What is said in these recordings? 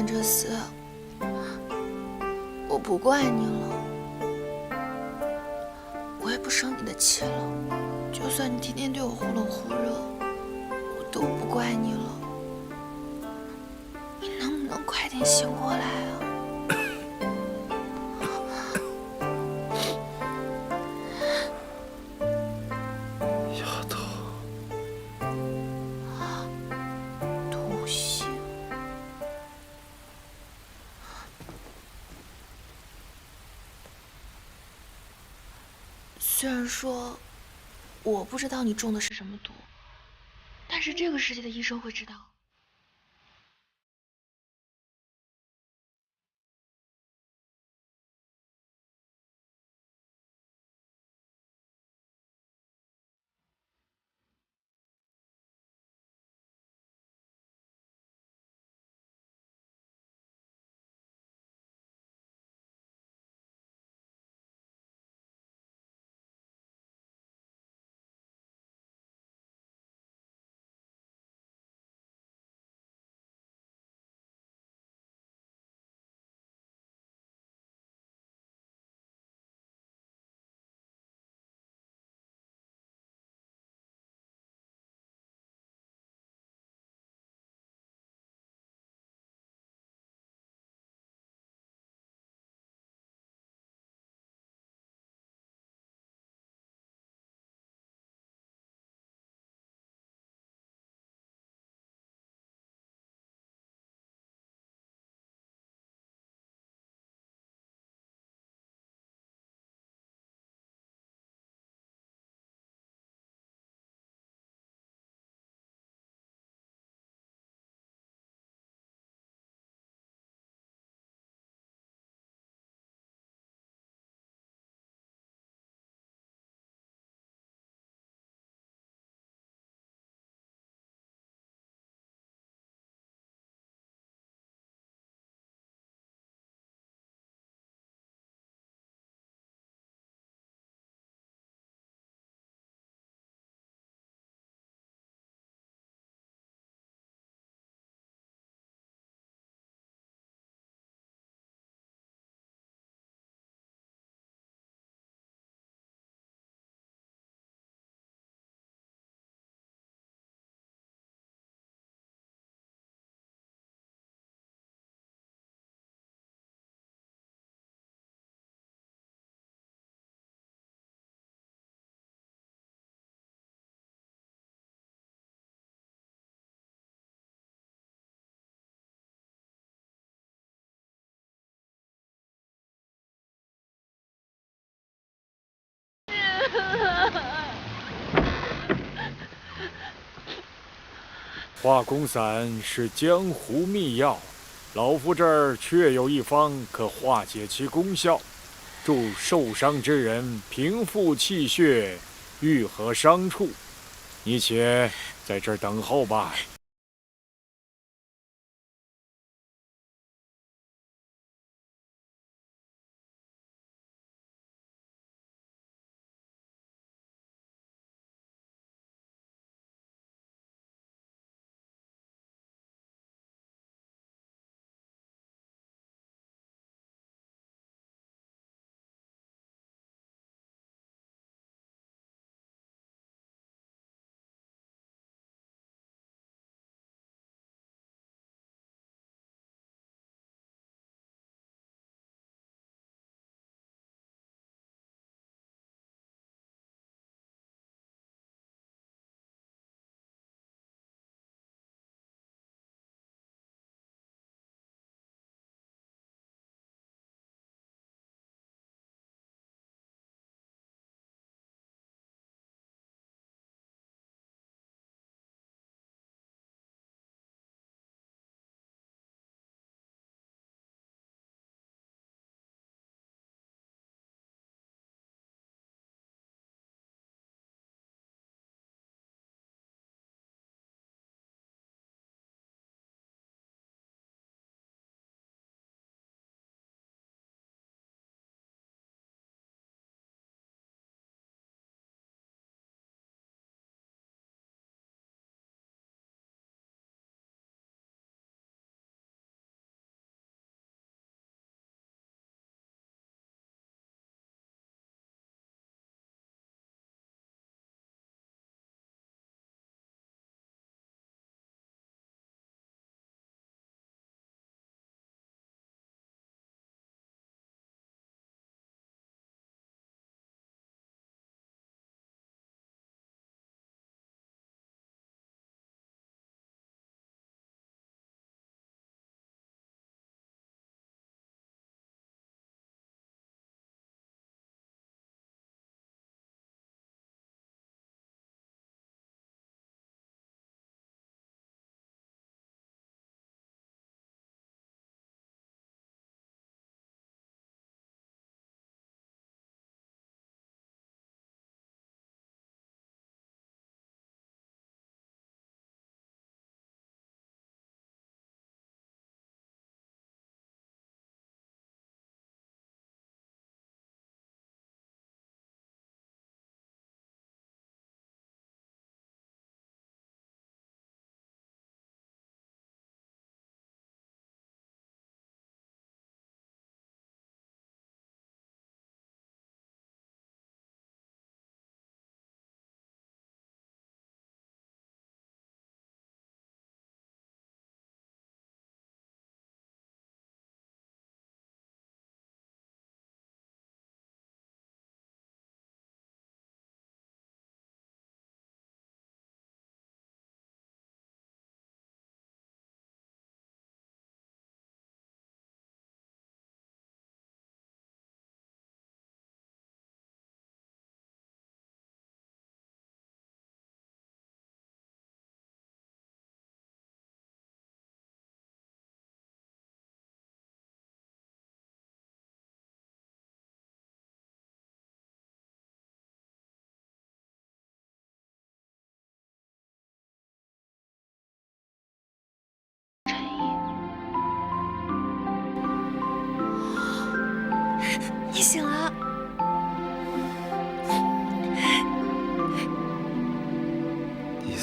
干这事，我不怪你了，我也不生你的气了。就算你天天对我忽冷忽热，我都不怪你了。你能不能快点醒过来啊？丫头，土星。虽然说我不知道你中的是什么毒，但是这个世界的医生会知道。化功散是江湖秘药，老夫这儿确有一方可化解其功效，助受伤之人平复气血，愈合伤处。你且在这儿等候吧。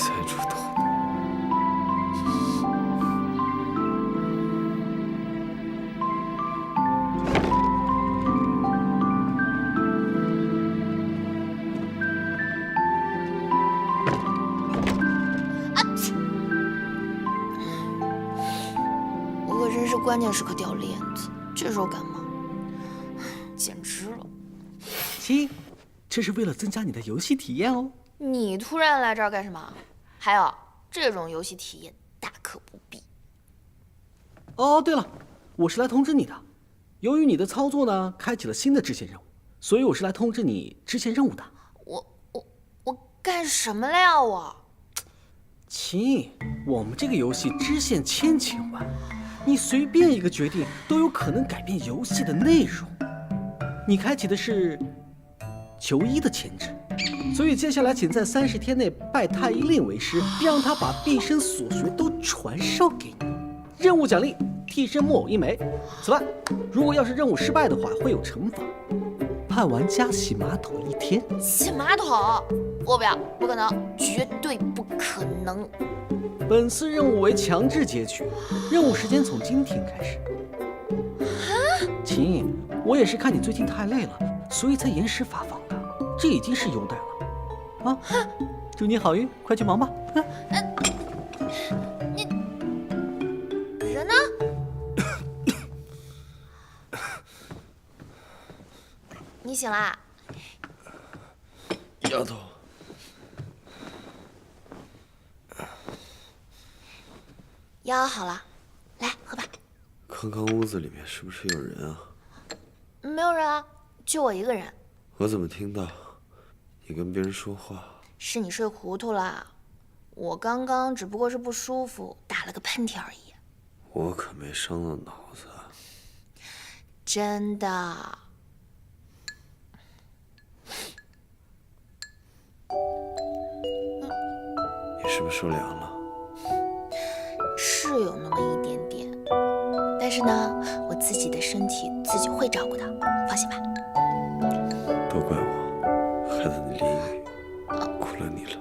才出头呢。我可真是关键时刻掉链子，这时候感冒，简直了。亲，这是为了增加你的游戏体验哦。你突然来这儿干什么？还有这种游戏体验大可不必。哦，对了，我是来通知你的。由于你的操作呢，开启了新的支线任务，所以我是来通知你支线任务的。我干什么了呀？我，亲，我们这个游戏支线千千万，你随便一个决定都有可能改变游戏的内容。你开启的是求医的潜质，所以接下来请在30天内拜太医令为师，并让他把毕生所学都传授给你。任务奖励：替身木偶1枚。此外，如果要是任务失败的话，会有惩罚，判玩家洗马桶1天。洗马桶？我不要，不可能，绝对不可能。本次任务为强制结局，任务时间从今天开始。亲，我也是看你最近太累了，所以才延时发放的，这已经是优待了。啊，祝你好运，快去忙吧。人呢？你醒啦？丫头，药好了，来喝吧。刚刚屋子里面是不是有人啊？没有人啊，就我一个人。我怎么听到你跟别人说话？是你睡糊涂了，我刚刚只不过是不舒服，打了个喷嚏而已。我可没伤到脑子。真的。你是不是受凉了？是有那么一点点，但是呢，我自己的身体自己会照顾的，放心吧。都怪我，害得你淋雨，苦了你了。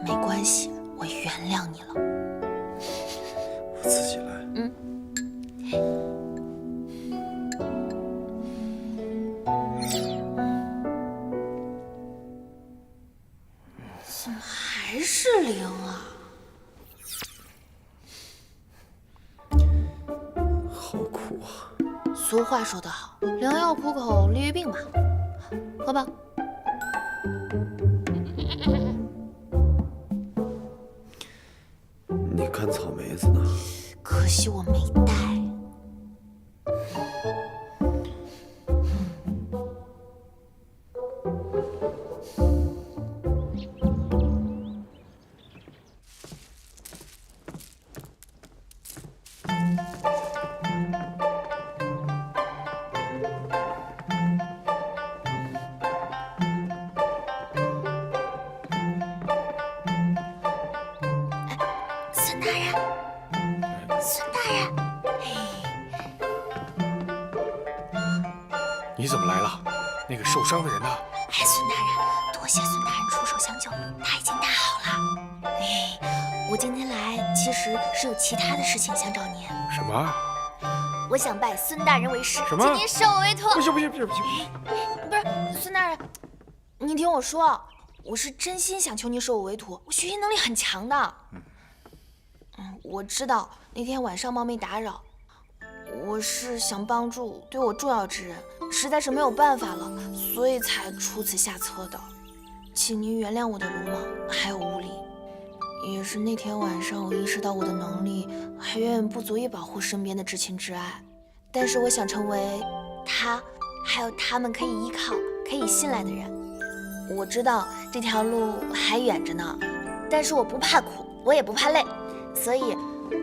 没关系，我原谅你了。我自己来。怎么还是零啊？好苦啊！俗话说得好，良药苦口利于病嘛。喝吧。你干草莓子呢？可惜我没带。孙大人，孙大人，你怎么来了？那个受伤的人呢？哎，孙大人，多谢孙大人出手相救，他已经大好了。哎，我今天来其实是有其他的事情想找您。什么？我想拜孙大人为师，什么请您收我为徒。不行不行不行不行！不是，孙大人，您听我说，我是真心想求您收我为徒，我学习能力很强的。我知道那天晚上冒昧打扰，我是想帮助对我重要之人，实在是没有办法了，所以才出此下策的，请您原谅我的鲁莽还有无礼。也是那天晚上，我意识到我的能力还远远不足以保护身边的至亲至爱，但是我想成为他，还有他们可以依靠、可以信赖的人。我知道这条路还远着呢，但是我不怕苦，我也不怕累，所以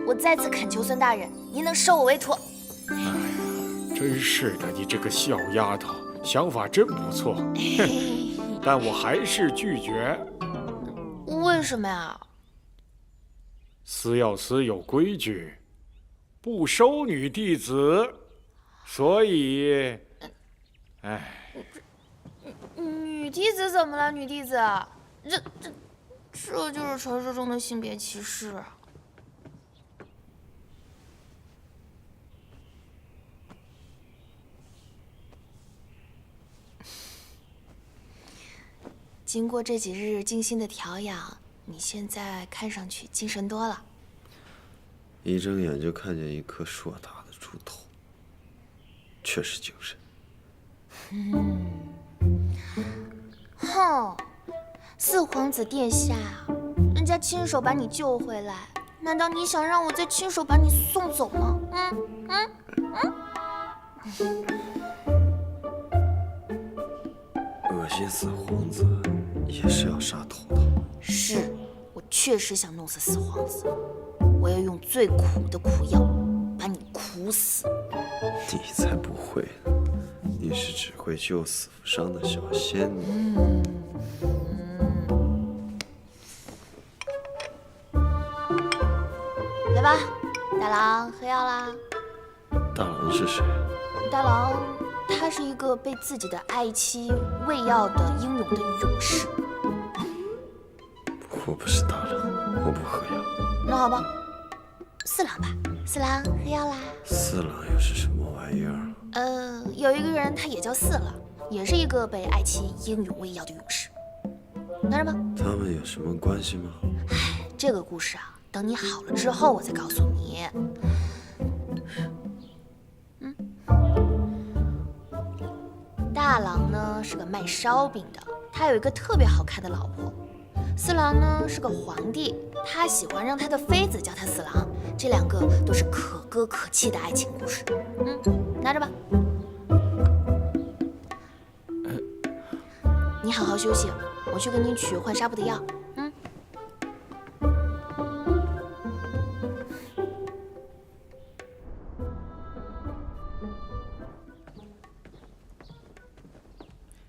我再次恳求孙大人，您能收我为徒。哎呀，真是的，你这个小丫头，想法真不错。但我还是拒绝。为什么呀？司要司有规矩，不收女弟子，所以，哎，女弟子怎么了？女弟子，这这就是传说中的性别歧视。经过这几日精心的调养，你现在看上去精神多了。一睁眼就看见一颗硕大的猪头，确实精神。哼，四皇子殿下，人家亲手把你救回来，难道你想让我再亲手把你送走吗？恶心死皇子也是要杀头的。是，我确实想弄死四皇子，我要用最苦的苦药把你苦死。你才不会呢，你是只会救死扶伤的小仙女。来吧，大郎喝药啦。大郎是谁？大郎，他是一个被自己的爱妻喂药的英勇的勇士。我不是大郎，我不喝药。那好吧，四郎吧，四郎喝药啦。四郎又是什么玩意儿？有一个人他也叫四郎，也是一个被爱妻英勇喂药的勇士。拿着吧。他们有什么关系吗？这个故事啊，等你好了之后我再告诉你。大郎呢是个卖烧饼的，他有一个特别好看的老婆。四郎呢是个皇帝，他喜欢让他的妃子叫他四郎。这两个都是可歌可泣的爱情故事。拿着吧。你好好休息，我去给你取换纱布的药。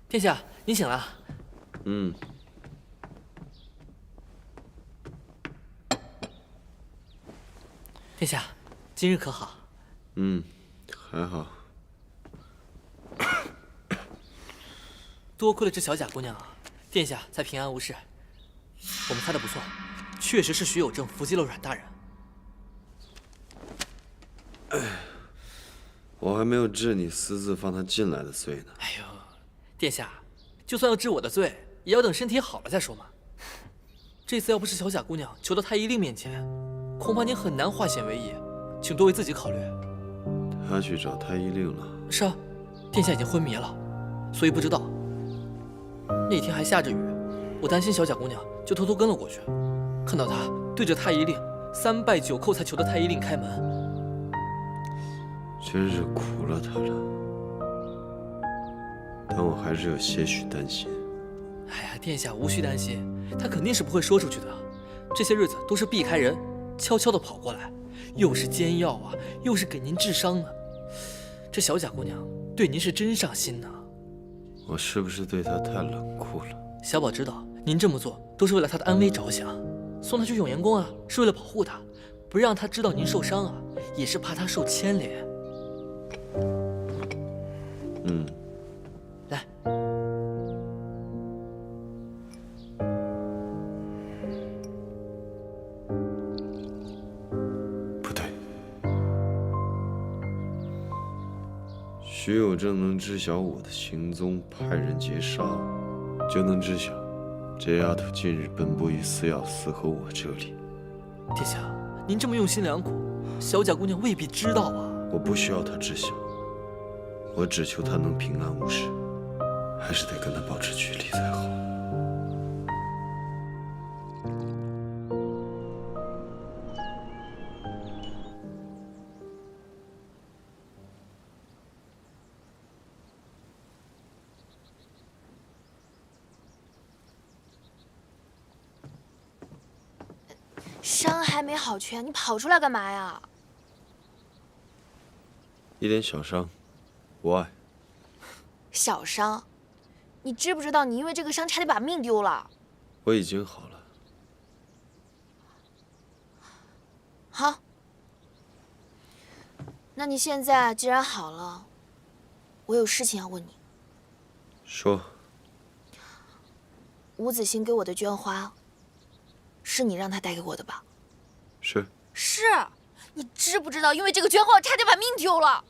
殿下，您醒了。殿下，今日可好？还好。多亏了这小贾姑娘，殿下才平安无事。我们猜的不错，确实是徐有正伏击了阮大人。我还没有治你私自放他进来的罪呢。哎呦，殿下，就算要治我的罪，也要等身体好了再说嘛。这次要不是小贾姑娘求到太医令面前，恐怕您很难化险为夷，请多为自己考虑。他去找太医令了？是啊，殿下已经昏迷了，所以不知道。那天还下着雨，我担心小贾姑娘，就偷偷跟了过去。看到她对着太医令3拜9叩才求得太医令开门，真是苦了他了。但我还是有些许担心。哎呀，殿下无需担心，她肯定是不会说出去的。这些日子都是避开人，悄悄地跑过来，又是煎药啊，又是给您治伤呢。这小贾姑娘对您是真上心呢。我是不是对她太冷酷了？小宝知道您这么做都是为了她的安危着想，送她去永延宫啊，是为了保护她，不让她知道您受伤啊，也是怕她受牵连。来，不对，徐有正能知晓我的行踪，派人劫杀我，就能知晓这丫头近日奔波于司药司和我这里。殿下，您这么用心良苦，小贾姑娘未必知道啊。我不需要她知晓，我只求她能平安无事，还是得跟她保持距离才好。伤还没好全，你跑出来干嘛呀？一点小伤，无碍。小伤，你知不知道你因为这个伤差点把命丢了？我已经好了。好，那你现在既然好了，我有事情要问你。说。伍子欣给我的绢花，是你让他带给我的吧？是。是，你知不知道，因为这个捐货差点把命丢了。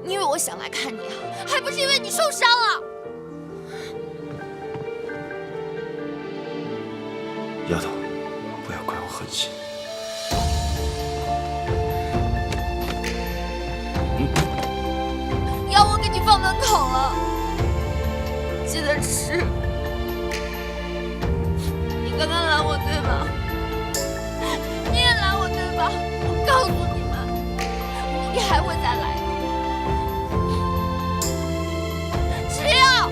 你以为我想来看你啊？还不是因为你受伤了。丫头，不要怪我狠心。要我给你放门口了，记得吃。你刚刚拦我对吧？你也拦我对吧？我告诉你们，你还会再来的。吃药。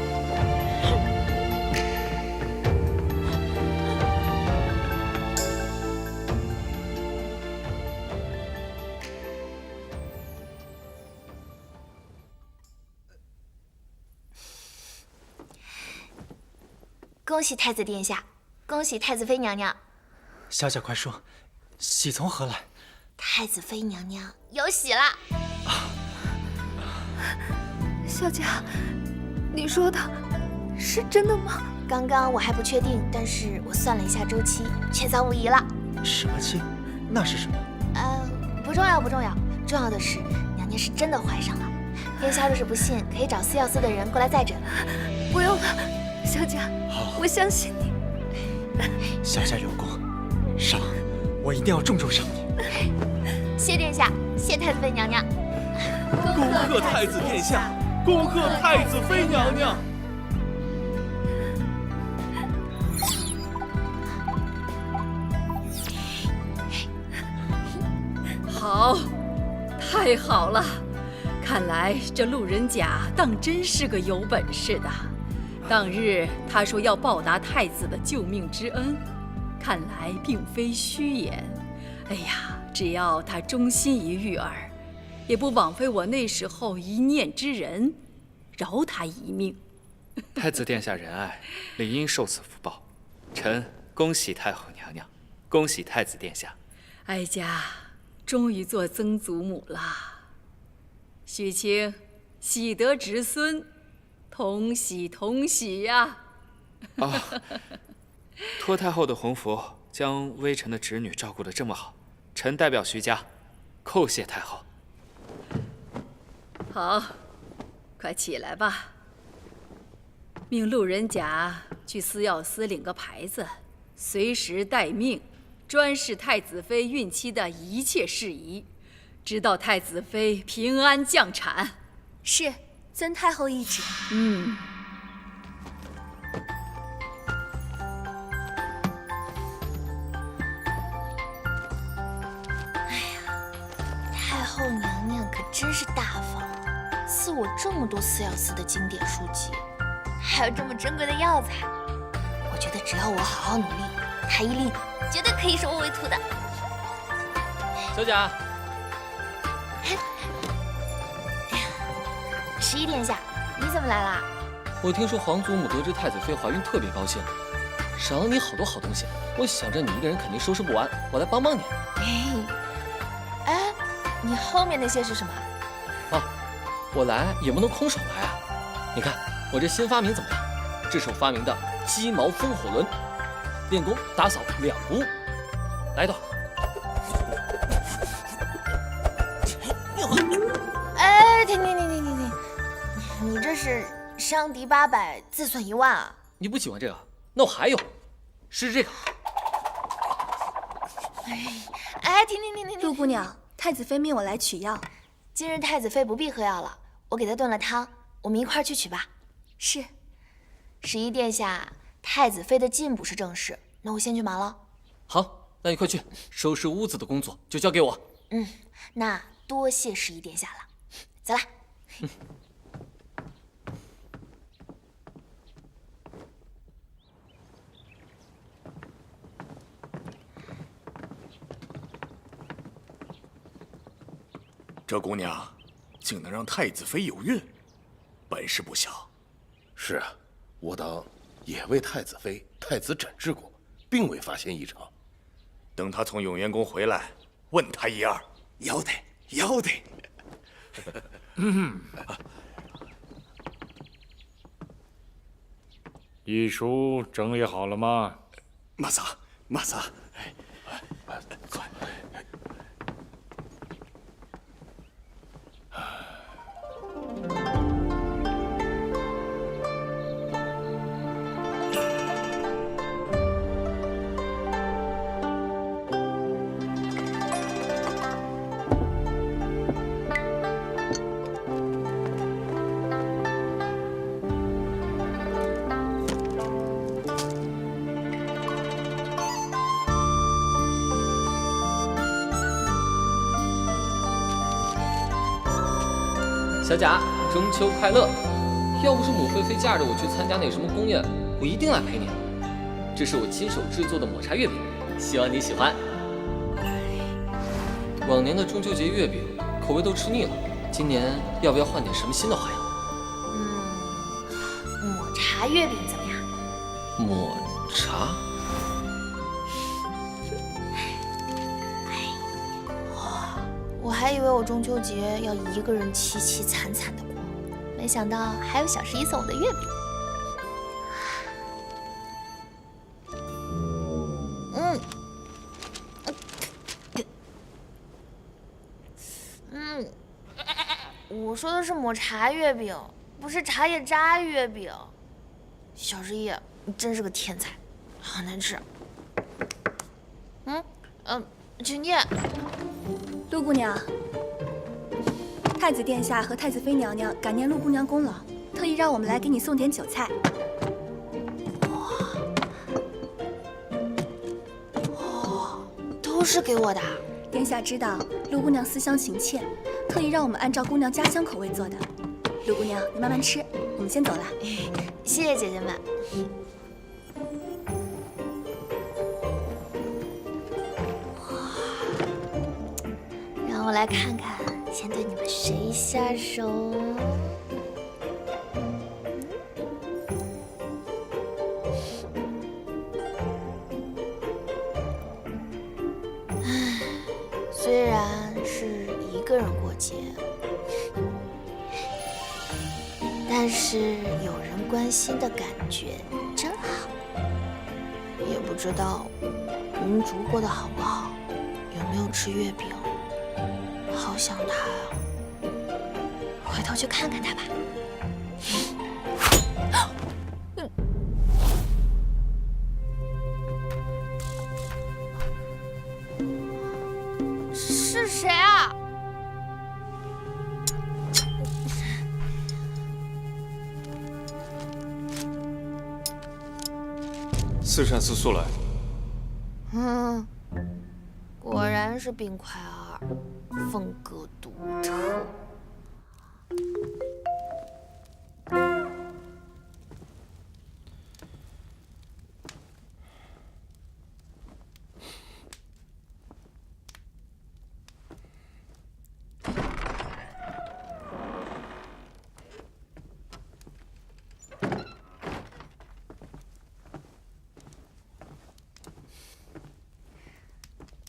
恭喜太子殿下，恭喜太子妃娘娘。小姐快说，喜从何来？太子妃娘娘有喜啦！小姐，你说的是真的吗？刚刚我还不确定，但是我算了一下周期，确凿无疑了。什么期？那是什么？不重要，不重要，重要的是娘娘是真的怀上了。殿下若是不信，可以找司药司的人过来再诊。不用了，小姐，好，我相信你。小姐有功，赏，我一定要重重赏你。谢殿下，谢太子妃娘娘。恭贺太子殿下，恭贺太子妃娘娘。好，太好了！看来这路人甲当真是个有本事的。当日他说要报答太子的救命之恩，看来并非虚言。哎呀，只要他忠心于玉儿，也不枉费我那时候一念之仁，饶他一命。太子殿下仁爱，理应受此福报。臣恭喜太后娘娘，恭喜太子殿下。哀家终于做曾祖母了。许清，喜得侄孙，同喜同喜呀！托太后的鸿福，将微臣的侄女照顾得这么好，臣代表徐家叩谢太后。好，快起来吧。命路人甲去司药司领个牌子，随时待命，专事太子妃孕期的一切事宜，直到太子妃平安降产。是，遵太后懿旨。太后娘娘可真是大方，赐我这么多司药司的经典书籍，还有这么珍贵的药材。我觉得只要我好好努力，她一令绝对可以收我为徒的。小贾， 11殿下，你怎么来啦？我听说皇祖母得知太子妃怀孕，特别高兴，赏了你好多好东西。我想着你一个人肯定收拾不完，我来帮帮你。哎，你后面那些是什么？我来也不能空手来啊！你看我这新发明怎么样？这是我发明的鸡毛风火轮，练功打扫2不误。来一段。哎，停！你这是伤敌800，自损1万啊！你不喜欢这个？那我还有，试试这个。哎，停！陆姑娘，太子妃命我来取药。今日太子妃不必喝药了，我给她炖了汤，我们一块儿去取吧。是。11殿下，太子妃的进补是正事，那我先去忙了。好，那你快去，收拾屋子的工作就交给我。那多谢11殿下了，走啦。这姑娘竟能让太子妃有孕，本事不小。是啊，我党也为太子妃、太子诊治过，并未发现异常。等她从永元宫回来，问她一二。要得。医书整理好了吗？马萨，快！小贾，中秋快乐！要不是母妃非架着我去参加那什么宫宴，我一定来陪你。这是我亲手制作的抹茶月饼，希望你喜欢。往年的中秋节月饼口味都吃腻了，今年要不要换点什么新的花样？抹茶月饼怎么样？抹茶？我还以为我中秋节要一个人凄凄惨惨的过，没想到还有小11送我的月饼。我说的是抹茶月饼，不是茶叶渣月饼。小11，你真是个天才，好难吃。请念。陆姑娘，太子殿下和太子妃娘娘感念陆姑娘功劳，特意让我们来给你送点酒菜。都是给我的。殿下知道陆姑娘思乡情切，特意让我们按照姑娘家乡口味做的。陆姑娘，你慢慢吃，我们先走了。谢谢姐姐们。让我来看看，先对你们谁下手？虽然是一个人过节，但是有人关心的感觉真好。也不知道云竹过得好不好，有没有吃月饼，好想他呀！回头去看看他吧。是谁啊？四善四速来。果然是冰块儿，风格独特。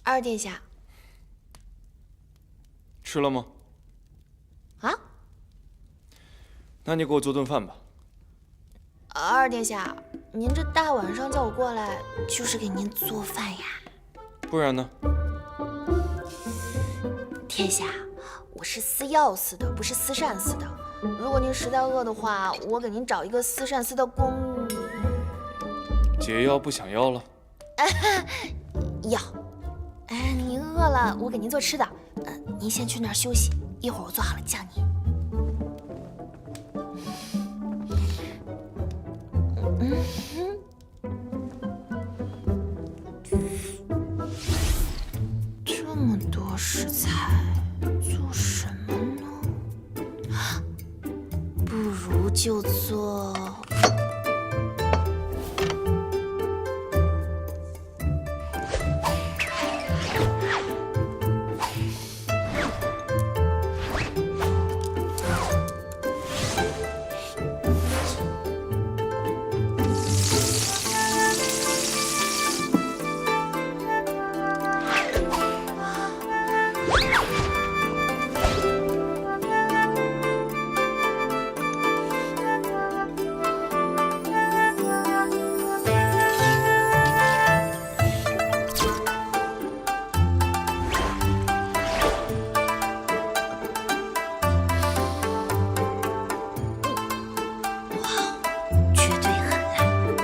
二殿下。吃了吗？啊？那你给我做顿饭吧。二殿下，您这大晚上叫我过来，就是给您做饭呀？不然呢？殿下，我是思药司的，不是思善司的。如果您实在饿的话，我给您找一个思善司的宫。解药不想要了？要。哎，您饿了，我给您做吃的。您先去那儿休息，一会儿我做好了叫您。这么多食材，做什么呢？不如就做……绝对很辣。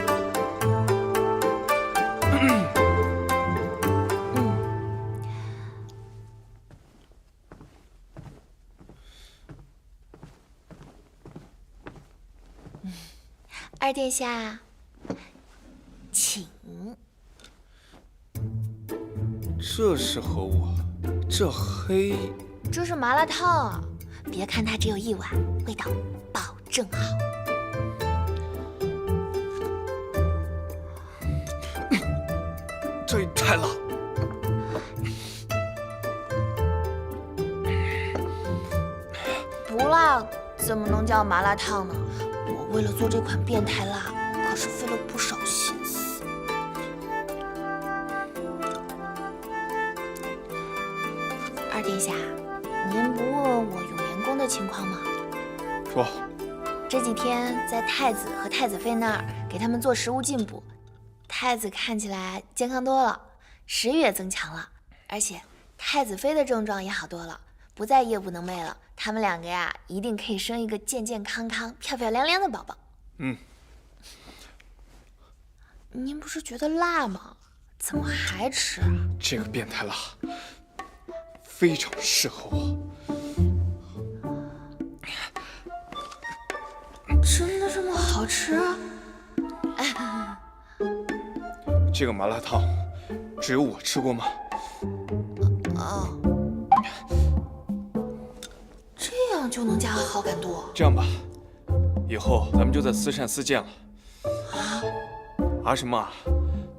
二殿下，请。这是何物啊？这黑……这是麻辣烫啊！别看它只有一碗，味道保证好。这也太辣！不辣怎么能叫麻辣烫呢？我为了做这款变态辣，可是费了不少心思。二殿下，您不问问我永延宫的情况吗？说，这几天在太子和太子妃那儿给他们做食物进补，太子看起来健康多了，食欲也增强了，而且太子妃的症状也好多了，不再夜不能寐了。他们两个呀，一定可以生一个健健康康、漂漂亮亮的宝宝。嗯。您不是觉得辣吗？怎么还吃啊？这个变态辣非常适合我。真的这么好吃啊？这个麻辣烫只有我吃过吗？哦，这样就能加好感度？这样吧，以后咱们就在慈善寺见了。啊？阿什么？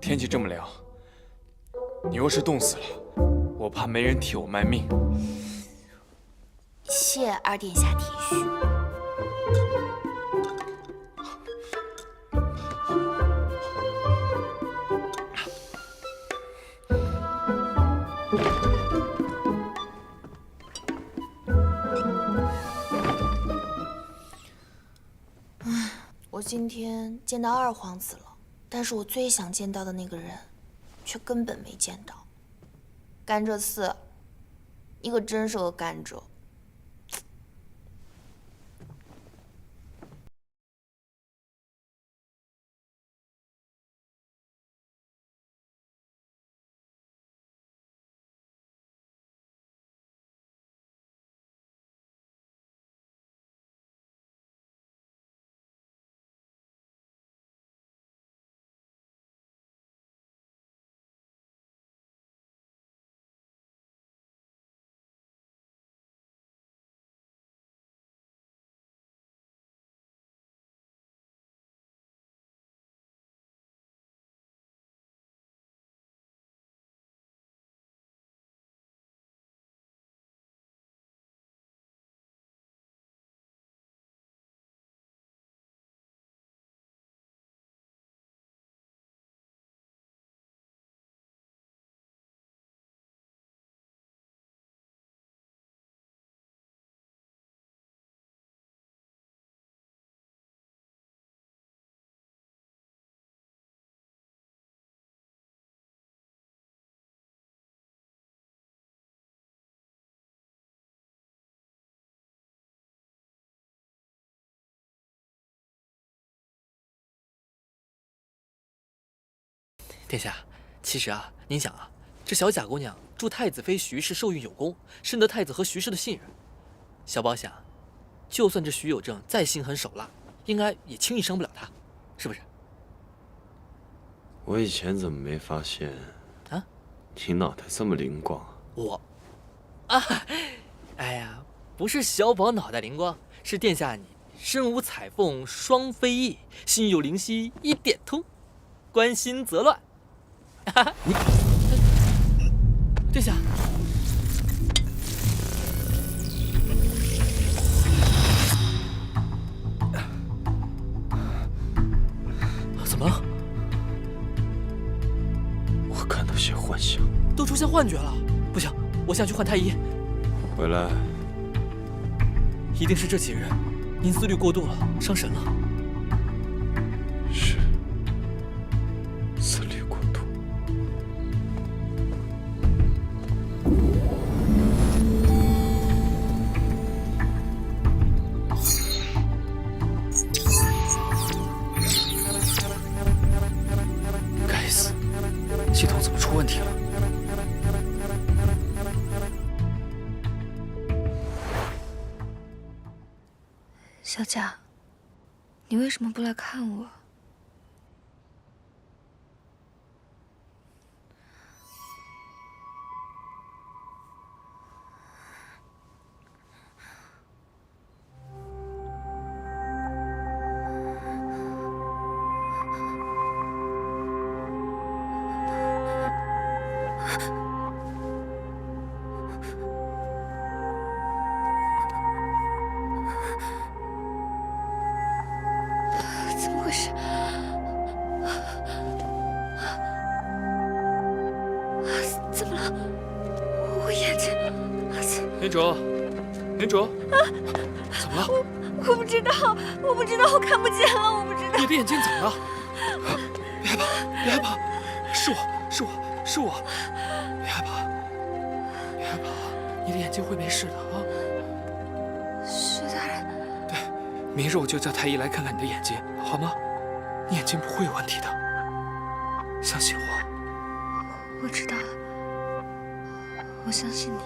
天气这么凉，你要是冻死了，我怕没人替我卖命。谢二殿下体恤。我今天见到二皇子了，但是我最想见到的那个人，却根本没见到。甘蔗四，你可真是个甘蔗。殿下，其实啊，您想啊，这小贾姑娘助太子妃徐氏受孕有功，深得太子和徐氏的信任。小宝想，就算这徐有正再心狠手辣，应该也轻易伤不了她，是不是？我以前怎么没发现啊？你脑袋这么灵光啊？哎呀，不是小宝脑袋灵光，是殿下你身无彩凤双飞翼，心有灵犀一点通，关心则乱。你，殿下，怎么了？我看到些幻象，都出现幻觉了，不行，我想去换太医。回来，一定是这几日您思虑过度了，伤神了。是思虑过度。该死，系统怎么出问题了？小贾，你为什么不来看我？怎么回事？怎么了？我眼睛……领主，领主，怎么了？我不知道，我不知道，我看不见了，我不知道。你的眼睛怎么了？别害怕，别害怕，是我，别害怕，别害怕，你的眼睛会没事的啊。徐大人，对，明日我就叫太医来看看你的眼睛，好吗？你眼睛不会有问题的，相信我。我知道了，我相信你。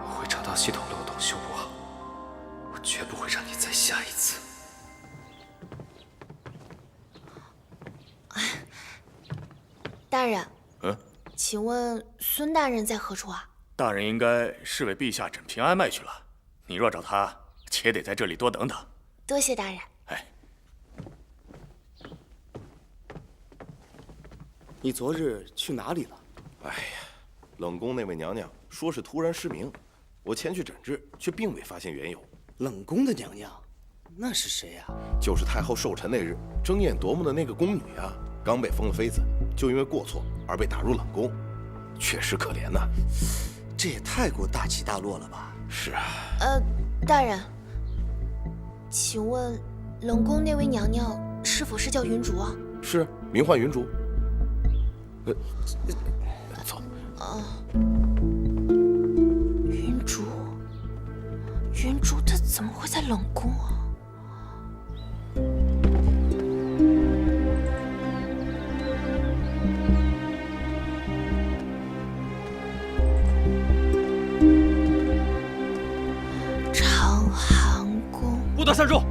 我会找到系统漏洞修补好，我绝不会让你再下一次。大人，嗯，请问孙大人在何处啊？大人应该是为陛下诊平安脉去了。你若找他，且得在这里多等等。多谢大人。哎，你昨日去哪里了？哎呀，冷宫那位娘娘说是突然失明，我前去诊治，却并未发现缘由。冷宫的娘娘，那是谁呀？就是太后寿辰那日争艳夺目的那个宫女啊，刚被封了妃子，就因为过错而被打入冷宫，确实可怜呐。这也太过大起大落了吧？是啊。大人，请问冷宫那位娘娘是否是叫云竹啊？是，名唤云竹。走。云竹她怎么会在冷宫啊？长寒宫。不得擅入！